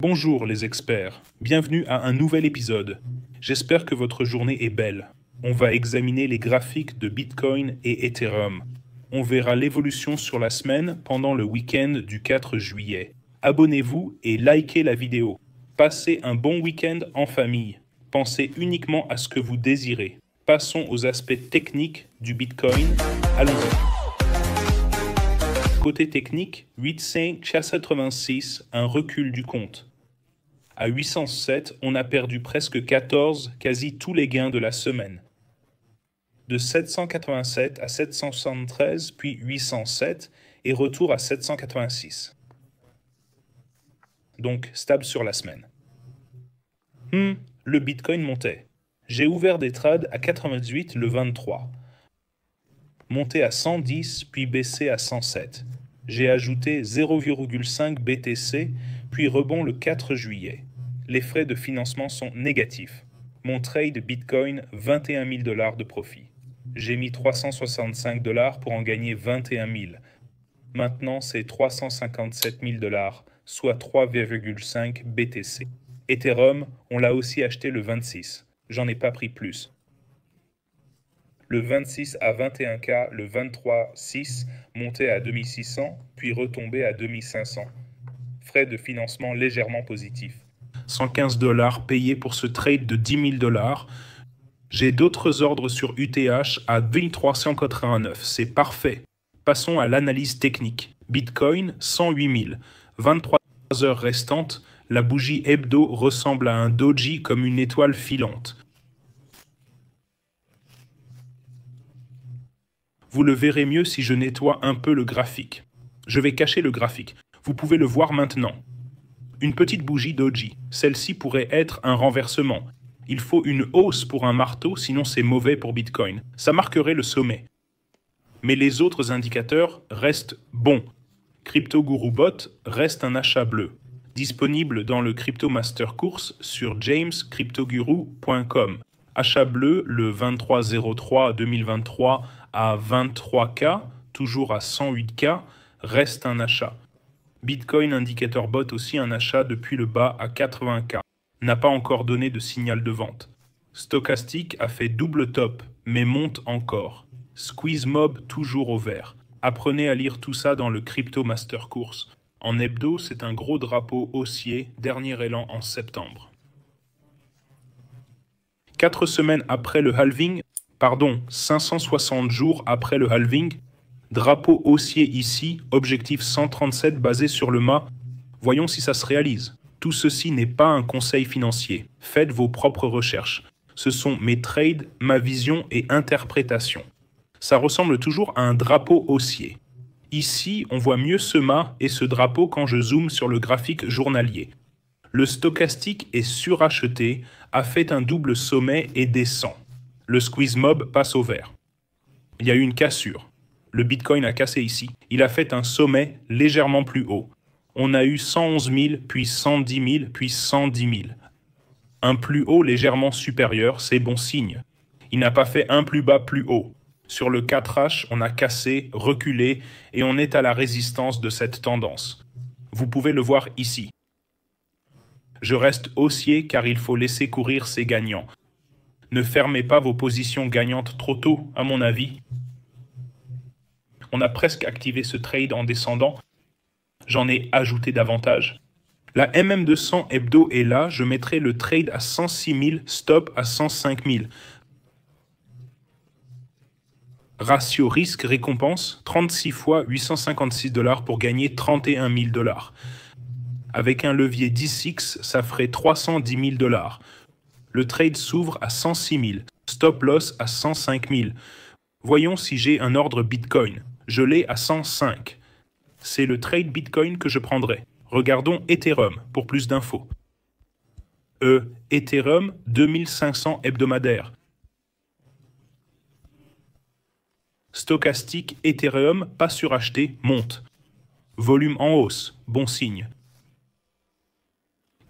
Bonjour les experts, bienvenue à un nouvel épisode. J'espère que votre journée est belle. On va examiner les graphiques de Bitcoin et Ethereum. On verra l'évolution sur la semaine pendant le week-end du 4 juillet. Abonnez-vous et likez la vidéo. Passez un bon week-end en famille. Pensez uniquement à ce que vous désirez. Passons aux aspects techniques du Bitcoin. Allons-y. Côté technique, 8586, un recul du compte. À 807, on a perdu presque 14, quasi tous les gains de la semaine. De 787 à 773, puis 807, et retour à 786. Donc, stable sur la semaine. Le Bitcoin montait. J'ai ouvert des trades à 98 le 23. Monté à 110, puis baissé à 107. J'ai ajouté 0,5 BTC, puis rebond le 4 juillet. Les frais de financement sont négatifs. Mon trade Bitcoin, 21 000 $ de profit. J'ai mis 365 $ pour en gagner 21 000. Maintenant, c'est 357 000 $, soit 3,5 BTC. Ethereum, on l'a aussi acheté le 26. J'en ai pas pris plus. Le 26 à 21K, le 23-6, montait à 2600, puis retombé à 2500. Frais de financement légèrement positifs. 115 $ payés pour ce trade de 10 000 $. J'ai d'autres ordres sur UTH à 1389. C'est parfait. Passons à l'analyse technique. Bitcoin, 108 000. 23 heures restantes, la bougie hebdo ressemble à un doji comme une étoile filante. Vous le verrez mieux si je nettoie un peu le graphique. Je vais cacher le graphique. Vous pouvez le voir maintenant. Une petite bougie doji. Celle-ci pourrait être un renversement. Il faut une hausse pour un marteau, sinon c'est mauvais pour Bitcoin. Ça marquerait le sommet. Mais les autres indicateurs restent bons. CryptoGuruBot reste un achat bleu. Disponible dans le Crypto Master Course sur jamescryptoguru.com. Achat bleu le 23/03/2023 à 23K, toujours à 108K, reste un achat. Bitcoin Indicator Bot aussi un achat depuis le bas à 80K. N'a pas encore donné de signal de vente. Stochastic a fait double top, mais monte encore. Squeeze Mob toujours au vert. Apprenez à lire tout ça dans le Crypto Master Course. En hebdo, c'est un gros drapeau haussier, dernier élan en septembre. 4 semaines après le halving, 560 jours après le halving, drapeau haussier ici, objectif 137 basé sur le mât. Voyons si ça se réalise. Tout ceci n'est pas un conseil financier. Faites vos propres recherches. Ce sont mes trades, ma vision et interprétation. Ça ressemble toujours à un drapeau haussier. Ici, on voit mieux ce mât et ce drapeau quand je zoome sur le graphique journalier. Le stochastique est suracheté, a fait un double sommet et descend. Le squeeze mob passe au vert. Il y a eu une cassure. Le Bitcoin a cassé ici. Il a fait un sommet légèrement plus haut. On a eu 111 000, puis 110 000, puis 110 000. Un plus haut légèrement supérieur, c'est bon signe. Il n'a pas fait un plus bas plus haut. Sur le 4H, on a cassé, reculé, et on est à la résistance de cette tendance. Vous pouvez le voir ici. Je reste haussier car il faut laisser courir ses gagnants. Ne fermez pas vos positions gagnantes trop tôt, à mon avis. On a presque activé ce trade en descendant. J'en ai ajouté davantage. La MM200 hebdo est là, je mettrai le trade à 106 000, stop à 105 000. Ratio risque-récompense, 36 fois 856 $ pour gagner 31 000 $. Avec un levier 10x, ça ferait 310 000 $. Le trade s'ouvre à 106 000, stop loss à 105 000. Voyons si j'ai un ordre Bitcoin. Je l'ai à 105. C'est le trade Bitcoin que je prendrai. Regardons Ethereum pour plus d'infos. Ethereum 2500 hebdomadaires. Stochastique Ethereum pas suracheté, monte. Volume en hausse, bon signe.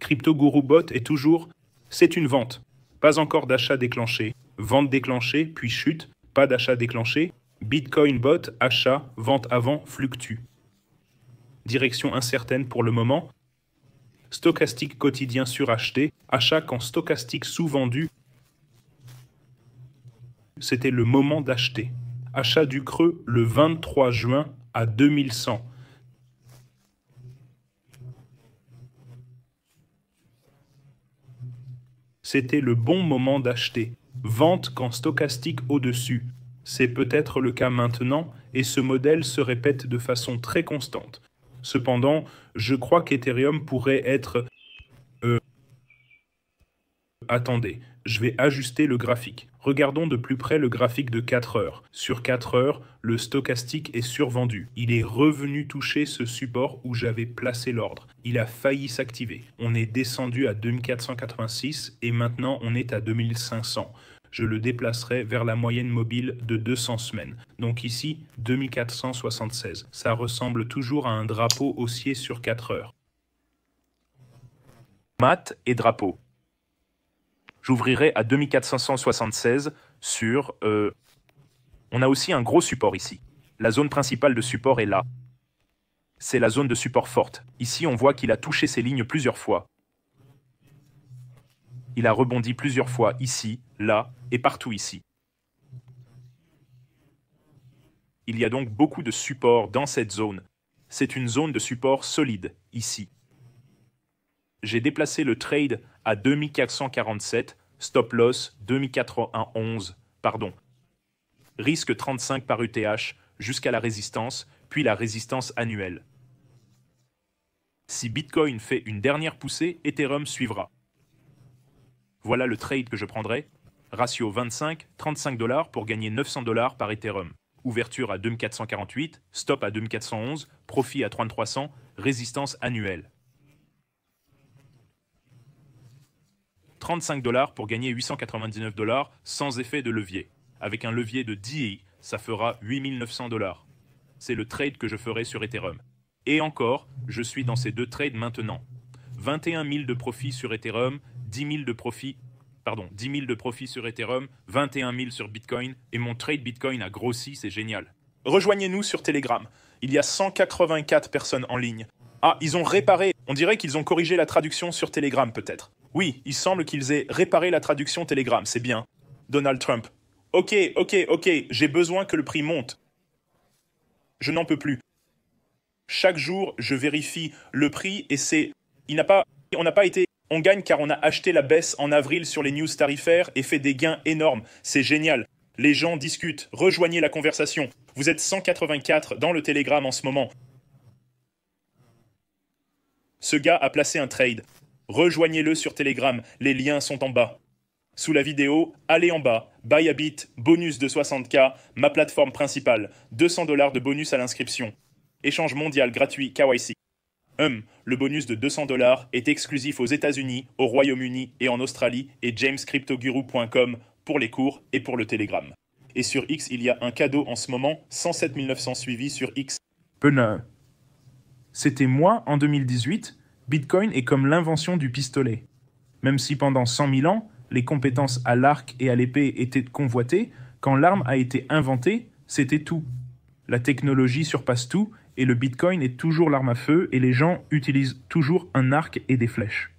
CryptoGuruBot est toujours, c'est une vente. Pas encore d'achat déclenché. Vente déclenchée, puis chute. Pas d'achat déclenché. Bitcoin Bot, achat, vente avant, fluctue. Direction incertaine pour le moment. Stochastique quotidien suracheté, achat quand stochastique sous-vendu, c'était le moment d'acheter. Achat du creux le 23 juin à 2100. C'était le bon moment d'acheter. Vente quand stochastique au-dessus. C'est peut-être le cas maintenant et ce modèle se répète de façon très constante. Cependant, je crois qu'Ethereum pourrait être... Attendez, je vais ajuster le graphique. Regardons de plus près le graphique de 4 heures. Sur 4 heures, le stochastique est survendu. Il est revenu toucher ce support où j'avais placé l'ordre. Il a failli s'activer. On est descendu à 2486 et maintenant on est à 2500. Je le déplacerai vers la moyenne mobile de 200 semaines. Donc ici, 2476. Ça ressemble toujours à un drapeau haussier sur 4 heures. Mat et drapeau. J'ouvrirai à 2476 sur... On a aussi un gros support ici. La zone principale de support est là. C'est la zone de support forte. Ici, on voit qu'il a touché ces lignes plusieurs fois. Il a rebondi plusieurs fois ici, là et partout ici. Il y a donc beaucoup de support dans cette zone. C'est une zone de support solide, ici. J'ai déplacé le trade à 2447, stop loss 2411, pardon. Risque 35 par UTH jusqu'à la résistance, puis la résistance annuelle. Si Bitcoin fait une dernière poussée, Ethereum suivra. Voilà le trade que je prendrai. Ratio 25, 35 $ pour gagner 900 $ par Ethereum. Ouverture à 2448, stop à 2411, profit à 3300, résistance annuelle. 35 $ pour gagner 899 $ sans effet de levier. Avec un levier de 10, ça fera 8900 $. C'est le trade que je ferai sur Ethereum. Et encore, je suis dans ces deux trades maintenant. 21 000 de profit sur Ethereum, 10 000 de profit, 10 000 de profit sur Ethereum, 21 000 sur Bitcoin, et mon trade Bitcoin a grossi, c'est génial. Rejoignez-nous sur Telegram. Il y a 184 personnes en ligne. Ah, ils ont réparé. On dirait qu'ils ont corrigé la traduction sur Telegram, peut-être. Oui, il semble qu'ils aient réparé la traduction Telegram, c'est bien. Donald Trump. Ok, j'ai besoin que le prix monte. Je n'en peux plus. Chaque jour, je vérifie le prix et c'est... On n'a pas été... On gagne car on a acheté la baisse en avril sur les news tarifaires et fait des gains énormes. C'est génial. Les gens discutent. Rejoignez la conversation. Vous êtes 184 dans le Telegram en ce moment. Ce gars a placé un trade. Rejoignez-le sur Telegram. Les liens sont en bas. Sous la vidéo, allez en bas. Buy a bit, bonus de 60K, ma plateforme principale. 200 $ de bonus à l'inscription. Échange mondial gratuit KYC. Le bonus de 200 $ est exclusif aux États-Unis, au Royaume-Uni et en Australie et jamescryptoguru.com pour les cours et pour le Telegram. Et sur X, il y a un cadeau en ce moment, 107 900 suivis sur X. Penin. C'était moi en 2018. Bitcoin est comme l'invention du pistolet. Même si pendant 100 000 ans, les compétences à l'arc et à l'épée étaient convoitées, quand l'arme a été inventée, c'était tout. La technologie surpasse tout et le Bitcoin est toujours l'arme à feu et les gens utilisent toujours un arc et des flèches.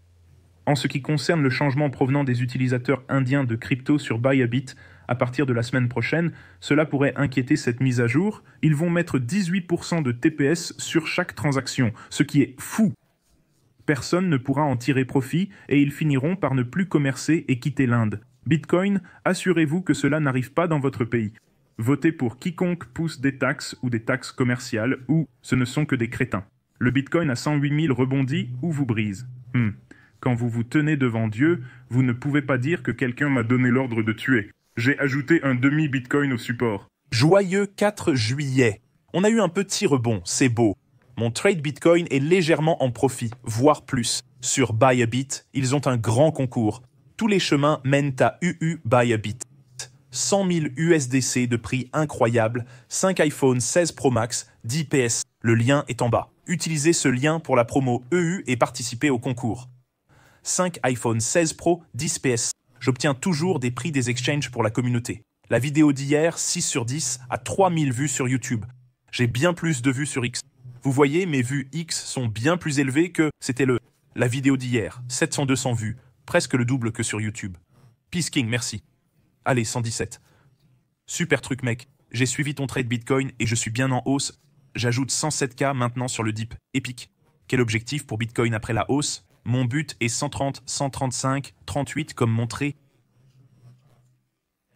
En ce qui concerne le changement provenant des utilisateurs indiens de crypto sur Bybit à partir de la semaine prochaine, cela pourrait inquiéter cette mise à jour. Ils vont mettre 18% de TPS sur chaque transaction, ce qui est fou. Personne ne pourra en tirer profit et ils finiront par ne plus commercer et quitter l'Inde. Bitcoin, assurez-vous que cela n'arrive pas dans votre pays. Votez pour quiconque pousse des taxes ou des taxes commerciales ou ce ne sont que des crétins. Le Bitcoin à 108 000 rebondit ou vous brise. Quand vous vous tenez devant Dieu, vous ne pouvez pas dire que quelqu'un m'a donné l'ordre de tuer. J'ai ajouté un demi-Bitcoin au support. Joyeux 4 juillet. On a eu un petit rebond, c'est beau. Mon trade Bitcoin est légèrement en profit, voire plus. Sur Bybit, ils ont un grand concours. Tous les chemins mènent à UU Bybit. 100 000 USDC de prix incroyable, 5 iPhone 16 Pro Max, 10 PS. Le lien est en bas. Utilisez ce lien pour la promo EU et participez au concours. 5 iPhone 16 Pro, 10 PS. J'obtiens toujours des prix des exchanges pour la communauté. La vidéo d'hier, 6 sur 10, a 3000 vues sur YouTube. J'ai bien plus de vues sur X. Vous voyez, mes vues X sont bien plus élevées que... C'était La vidéo d'hier, 700-200 vues, presque le double que sur YouTube. Peace King, merci. Allez, 117. Super truc mec, j'ai suivi ton trade Bitcoin et je suis bien en hausse. J'ajoute 107K maintenant sur le dip. Épique. Quel objectif pour Bitcoin après la hausse? Mon but est 130, 135, 38 comme montré.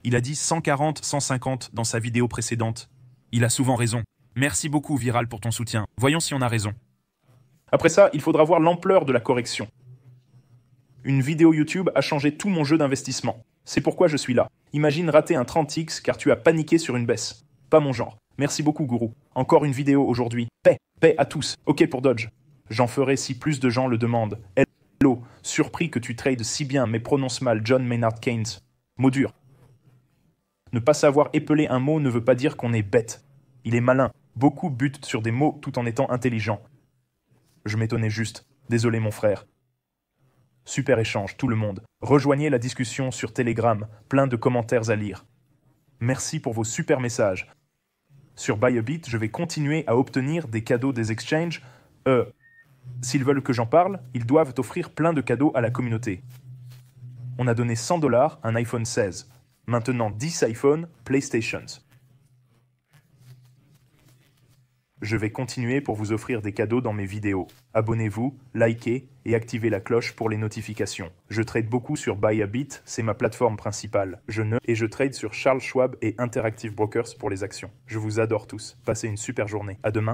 Il a dit 140, 150 dans sa vidéo précédente. Il a souvent raison. Merci beaucoup Viral pour ton soutien. Voyons si on a raison. Après ça, il faudra voir l'ampleur de la correction. Une vidéo YouTube a changé tout mon jeu d'investissement. C'est pourquoi je suis là. Imagine rater un 30x car tu as paniqué sur une baisse. Pas mon genre. Merci beaucoup Gourou. Encore une vidéo aujourd'hui. Paix à tous. Ok pour Dodge. J'en ferai si plus de gens le demandent. Hello, surpris que tu trades si bien mais prononce mal John Maynard Keynes. Mot dur. Ne pas savoir épeler un mot ne veut pas dire qu'on est bête. Il est malin. Beaucoup butent sur des mots tout en étant intelligents. Je m'étonnais juste. Désolé mon frère. Super échange, tout le monde. Rejoignez la discussion sur Telegram, plein de commentaires à lire. Merci pour vos super messages. Sur Bybit, je vais continuer à obtenir des cadeaux des exchanges. S'ils veulent que j'en parle, ils doivent offrir plein de cadeaux à la communauté. On a donné $100, un iPhone 16. Maintenant 10 iPhones, PlayStations. Je vais continuer pour vous offrir des cadeaux dans mes vidéos. Abonnez-vous, likez et activez la cloche pour les notifications. Je trade beaucoup sur Bybit, c'est ma plateforme principale. Je trade sur Charles Schwab et Interactive Brokers pour les actions. Je vous adore tous. Passez une super journée. À demain.